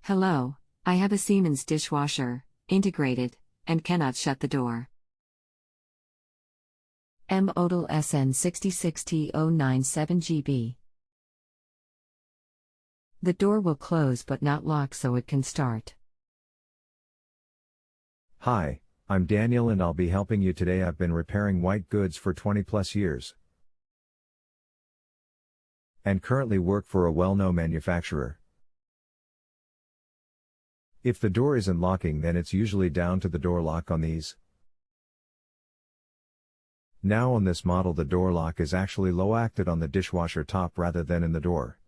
Hello, I have a Siemens dishwasher, integrated, and cannot shut the door. Odel SN66T097GB. The door will close but not lock so it can start. Hi, I'm Daniel and I'll be helping you today. I've been repairing white goods for 20 plus years and currently work for a well-known manufacturer. If the door isn't locking, then it's usually down to the door lock on these. Now on this model the door lock is actually low-acted on the dishwasher top rather than in the door.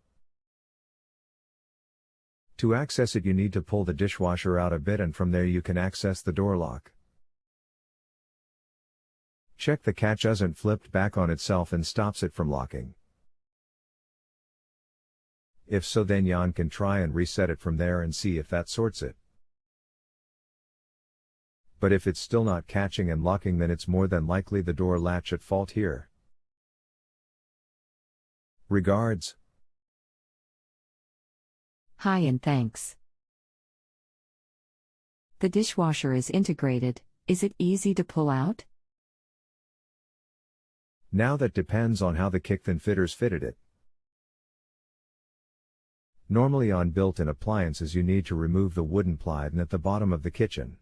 To access it you need to pull the dishwasher out a bit and from there you can access the door lock. Check the catch isn't flipped back on itself and stops it from locking. If so, then you can try and reset it from there and see if that sorts it. But if it's still not catching and locking, then it's more than likely the door latch at fault here. Regards. Hi and thanks. The dishwasher is integrated. Is it easy to pull out? Now that depends on how the kick-thin fitters fitted it. Normally on built-in appliances you need to remove the wooden plywood at the bottom of the kitchen.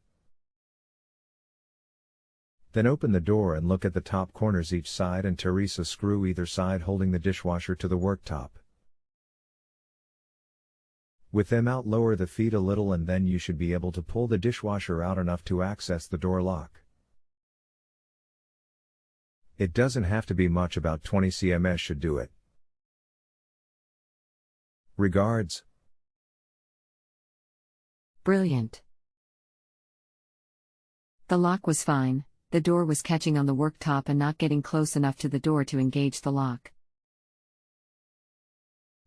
Then open the door and look at the top corners each side and Teresa a screw either side holding the dishwasher to the worktop. With them out, lower the feet a little and then you should be able to pull the dishwasher out enough to access the door lock. It doesn't have to be much, about 20 cms should do it. Regards. Brilliant. The lock was fine, the door was catching on the worktop and not getting close enough to the door to engage the lock.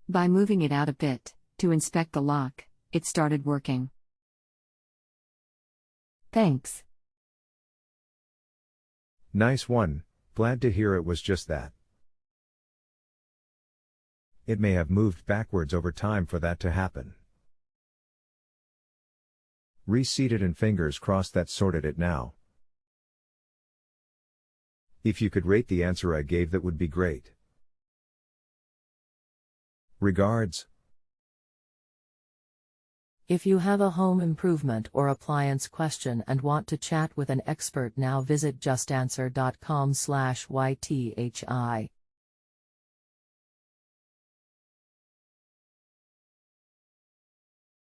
By moving it out a bit, to inspect the lock, it started working. Thanks. Nice one, glad to hear it was just that. It may have moved backwards over time for that to happen. Reseat it and fingers crossed that sorted it now. If you could rate the answer I gave, that would be great. Regards. If you have a home improvement or appliance question and want to chat with an expert, now visit justanswer.com/ythi.